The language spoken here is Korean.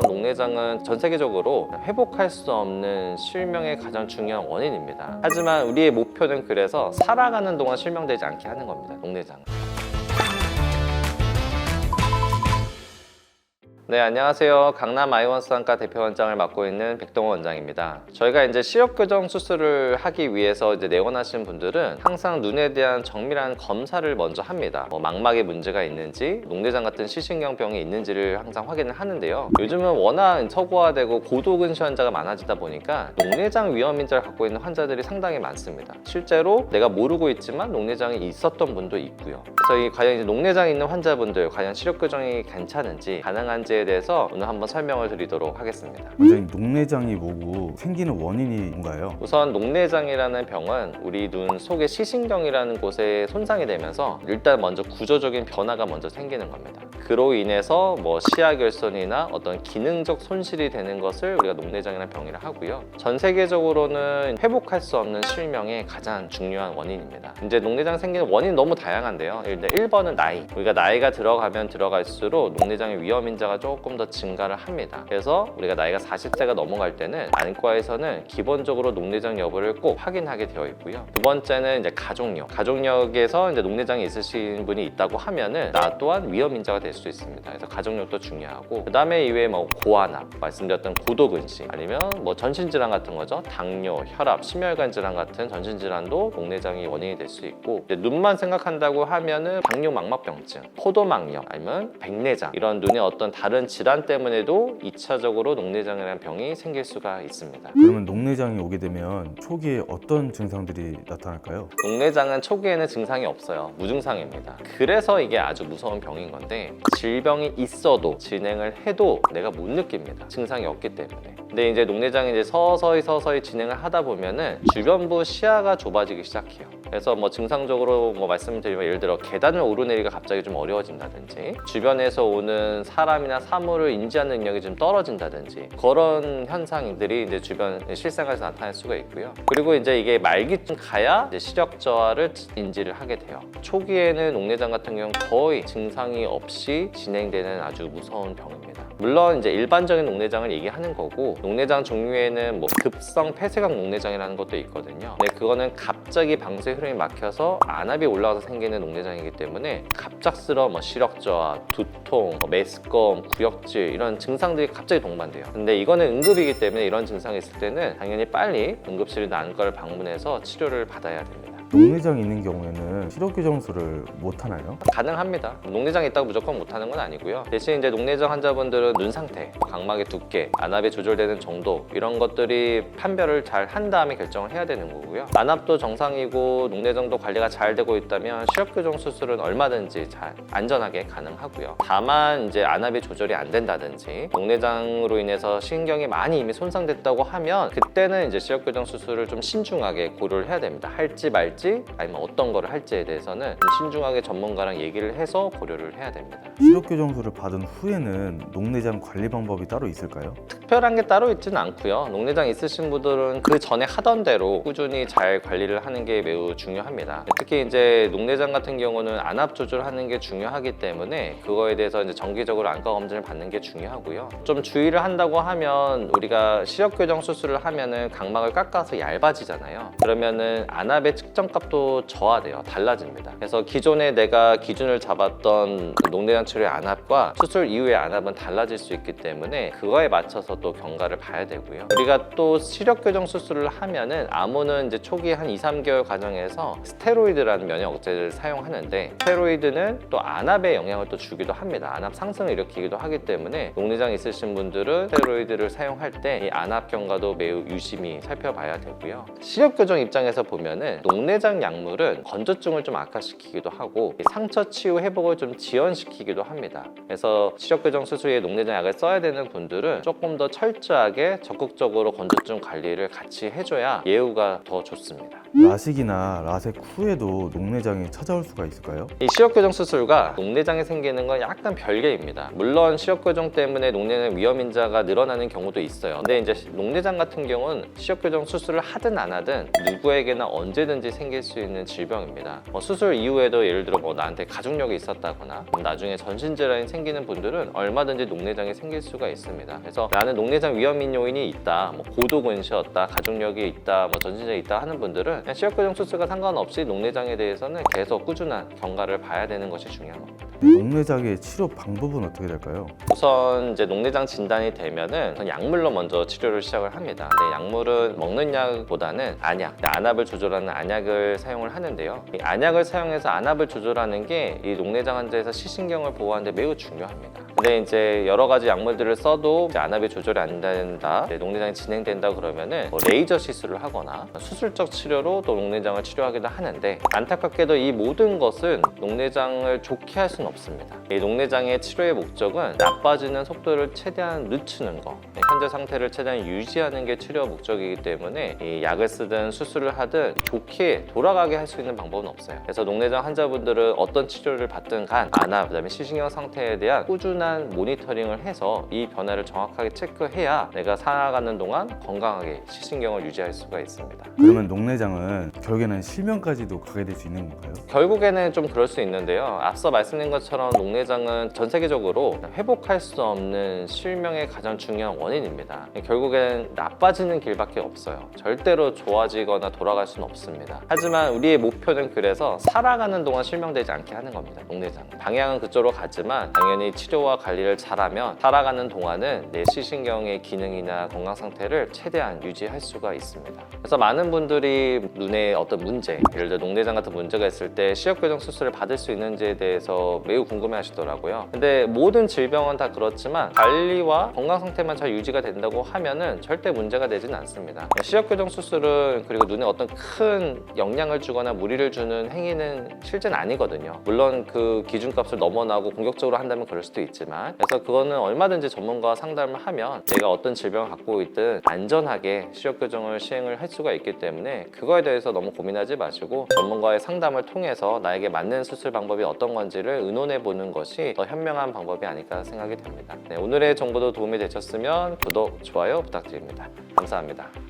녹내장은 전 세계적으로 회복할 수 없는 실명의 가장 중요한 원인입니다. 하지만 우리의 목표는 그래서 살아가는 동안 실명되지 않게 하는 겁니다. 녹내장은. 네, 안녕하세요. 강남 아이원스안과 대표 원장을 맡고 있는 백동원 원장입니다. 저희가 이제 시력 교정 수술을 하기 위해서 내원하신 분들은 항상 눈에 대한 정밀한 검사를 먼저 합니다. 망막에 문제가 있는지, 녹내장 같은 시신경병이 있는지를 항상 확인을 하는데요. 요즘은 워낙 서구화되고 고도근시 환자가 많아지다 보니까 녹내장 위험인자를 갖고 있는 환자들이 상당히 많습니다. 실제로 내가 모르고 있지만 녹내장이 있었던 분도 있고요. 그래서 과연 녹내장이 있는 환자분들, 과연 시력 교정이 괜찮은지, 가능한지 에 대해서 오늘 한번 설명을 드리도록 하겠습니다. 원장님, 녹내장이 뭐고 생기는 원인이 뭔가요? 우선 녹내장이라는 병은 우리 눈 속의 시신경이라는 곳에 손상이 되면서 일단 먼저 구조적인 변화가 먼저 생기는 겁니다. 그로 인해서 시야결손이나 어떤 기능적 손실이 되는 것을 우리가 녹내장이라는 병이라 하고요. 전 세계적으로는 회복할 수 없는 실명의 가장 중요한 원인입니다. 이제 녹내장 생기는 원인 너무 다양한데요. 일단 1번은 나이. 우리가 나이가 들어가면 들어갈수록 녹내장의 위험인자가 조금 더 증가를 합니다. 그래서 우리가 나이가 40세가 넘어갈 때는 안과에서는 기본적으로 녹내장 여부를 꼭 확인하게 되어 있고요. 두 번째는 이제 가족력. 가족력에서 이제 녹내장이 있으신 분이 있다고 하면은 나 또한 위험인자가 될 수 있습니다. 그래서 가족력도 중요하고, 그 다음에 이외에 고환압, 말씀드렸던 고도근시, 아니면 전신질환 같은 거죠. 당뇨, 혈압, 심혈관 질환 같은 전신질환도 녹내장이 원인이 될 수 있고, 눈만 생각한다고 하면은 당뇨 망막병증, 포도막염, 아니면 백내장, 이런 눈의 어떤 다른 질환 때문에도 2차적으로 녹내장이라는 병이 생길 수가 있습니다. 그러면 녹내장이 오게 되면 초기에 어떤 증상들이 나타날까요? 녹내장은 초기에는 증상이 없어요. 무증상입니다. 그래서 이게 아주 무서운 병인 건데, 질병이 있어도 진행을 해도 내가 못 느낍니다. 증상이 없기 때문에. 근데 이제 녹내장이 서서히 진행을 하다 보면은 주변부 시야가 좁아지기 시작해요. 그래서 증상적으로 말씀드리면, 예를 들어 계단을 오르내리기가 갑자기 좀 어려워진다든지, 주변에서 오는 사람이나 사물을 인지하는 능력이 좀 떨어진다든지, 그런 현상들이 이제 주변 실생활에서 나타날 수가 있고요. 그리고 이제 이게 말기쯤 가야 이제 시력 저하를 인지를 하게 돼요. 초기에는 녹내장 같은 경우는 거의 증상이 없이 진행되는 아주 무서운 병입니다. 물론 이제 일반적인 녹내장을 얘기하는 거고, 녹내장 종류에는 급성 폐쇄각 녹내장이라는 것도 있거든요. 근데 그거는 갑자기 방수의 흐름이 막혀서 안압이 올라와서 생기는 녹내장이기 때문에 갑작스러운 시력 저하, 두통, 메스꺼움, 구역질, 이런 증상들이 갑자기 동반돼요. 근데 이거는 응급이기 때문에 이런 증상이 있을 때는 당연히 빨리 응급실이나 안과를 방문해서 치료를 받아야 됩니다. 녹내장이 있는 경우에는 시력 교정술을 못 하나요? 가능합니다. 녹내장이 있다고 무조건 못하는 건 아니고요. 대신 이제 녹내장 환자분들은 눈 상태, 각막의 두께, 안압이 조절되는 정도, 이런 것들이 판별을 잘 한 다음에 결정을 해야 되는 거고요. 안압도 정상이고 녹내장도 관리가 잘 되고 있다면 시력 교정 수술은 얼마든지 잘 안전하게 가능하고요. 다만 이제 안압이 조절이 안 된다든지, 녹내장으로 인해서 신경이 많이 이미 손상됐다고 하면 그때는 이제 시력 교정 수술을 좀 신중하게 고려를 해야 됩니다. 할지 말지, 아니면 어떤 거를 할지에 대해서는 신중하게 전문가랑 얘기를 해서 고려를 해야 됩니다. 시력 교정술을 받은 후에는 녹내장 관리 방법이 따로 있을까요? 특별한 게 따로 있지는 않고요. 녹내장 있으신 분들은 그 전에 하던 대로 꾸준히 잘 관리를 하는 게 매우 중요합니다. 특히 이제 녹내장 같은 경우는 안압 조절하는 게 중요하기 때문에 그거에 대해서 이제 정기적으로 안과 검진을 받는 게 중요하고요. 좀 주의를 한다고 하면, 우리가 시력 교정 수술을 하면은 각막을 깎아서 얇아지잖아요. 그러면은 안압의 측정 값도 저하돼요. 달라집니다. 그래서 기존에 내가 기준을 잡았던 녹내장 치료의 안압과 수술 이후의 안압은 달라질 수 있기 때문에 그거에 맞춰서 또 경과를 봐야 되고요. 우리가 또 시력 교정 수술을 하면은 암호는 이제 초기 한 2-3개월 과정에서 스테로이드라는 면역 억제제를 사용하는데, 스테로이드는 또 안압에 영향을 또 주기도 합니다. 안압 상승을 일으키기도 하기 때문에 녹내장 있으신 분들은 스테로이드를 사용할 때 이 안압 경과도 매우 유심히 살펴봐야 되고요. 시력 교정 입장에서 보면은 녹내장 약물은 건조증을 좀 악화시키기도 하고 상처 치유 회복을 좀 지연시키기도 합니다. 그래서 시력 교정 수술에 녹내장 약을 써야 되는 분들은 조금 더 철저하게 적극적으로 건조증 관리를 같이 해줘야 예후가 더 좋습니다. 라식이나 라섹 후에도 녹내장이 찾아올 수가 있을까요? 이 시력 교정 수술과 녹내장이 생기는 건 약간 별개입니다. 물론 시력 교정 때문에 녹내장 위험인자가 늘어나는 경우도 있어요. 근데 이제 녹내장 같은 경우는 시력 교정 수술을 하든 안 하든 누구에게나 언제든지 생길 수 있는 질병입니다. 수술 이후에도 예를 들어 나한테 가족력이 있었다거나 나중에 전신질환이 생기는 분들은 얼마든지 녹내장이 생길 수가 있습니다. 그래서 나는 녹내장 위험 요인이 있다, 고도근시였다, 가족력이 있다, 전신질환이 있다 하는 분들은 그냥 시력교정 수술과 상관없이 녹내장에 대해서는 계속 꾸준한 경과를 봐야 되는 것이 중요한 겁니다. 녹내장의 치료 방법은 어떻게 될까요? 우선 이제 녹내장 진단이 되면은 약물로 먼저 치료를 시작을 합니다. 근데 약물은 먹는 약보다는 안압을 조절하는 안약을 사용을 하는데요. 이 안약을 사용해서 안압을 조절하는 게 이 녹내장 환자에서 시신경을 보호하는 데 매우 중요합니다. 근데 이제 여러 가지 약물들을 써도 이제 안압이 조절이 안 된다, 녹내장이 진행된다 그러면은 레이저 시술을 하거나 수술적 치료로 또 녹내장을 치료하기도 하는데, 안타깝게도 이 모든 것은 녹내장을 좋게 할 수는 없습니다. 이 녹내장의 치료의 목적은 나빠지는 속도를 최대한 늦추는 거, 현재 상태를 최대한 유지하는 게 치료 목적이기 때문에 이 약을 쓰든 수술을 하든 좋게 돌아가게 할 수 있는 방법은 없어요. 그래서 녹내장 환자분들은 어떤 치료를 받든 간 안압, 그다음에 시신경 상태에 대한 꾸준한 모니터링을 해서 이 변화를 정확하게 체크해야 내가 살아가는 동안 건강하게 시신경을 유지할 수가 있습니다. 그러면 녹내장은 결국에는 실명까지도 가게 될 수 있는 건가요? 결국에는 좀 그럴 수 있는데요. 앞서 말씀드린 것처럼 녹내장은 전 세계적으로 회복할 수 없는 실명의 가장 중요한 원인입니다. 결국엔 나빠지는 길밖에 없어요. 절대로 좋아지거나 돌아갈 수는 없습니다. 하지만 우리의 목표는 그래서 살아가는 동안 실명되지 않게 하는 겁니다. 녹내장 방향은 그쪽으로 가지만 당연히 치료와 관리를 잘하면 살아가는 동안은 내 시신경의 기능이나 건강 상태를 최대한 유지할 수가 있습니다. 그래서 많은 분들이 눈에 어떤 문제, 예를 들어 녹내장 같은 문제가 있을 때 시력교정 수술을 받을 수 있는지에 대해서 매우 궁금해 하시더라고요. 근데 모든 질병은 다 그렇지만 관리와 건강 상태만 잘 유지가 된다고 하면은 절대 문제가 되지는 않습니다. 시력교정 수술은, 그리고 눈에 어떤 큰 영향을 주거나 무리를 주는 행위는 실제는 아니거든요. 물론 그 기준값을 넘어나고 공격적으로 한다면 그럴 수도 있지만, 그래서 그거는 얼마든지 전문가와 상담을 하면 내가 어떤 질병을 갖고 있든 안전하게 시력교정을 시행을 할 수가 있기 때문에 그거에 대해서 너무 고민하지 마시고 전문가의 상담을 통해서 나에게 맞는 수술 방법이 어떤 건지를 의논해 보는 것이 더 현명한 방법이 아닐까 생각이 됩니다. 오늘의 정보도 도움이 되셨으면 구독, 좋아요 부탁드립니다. 감사합니다.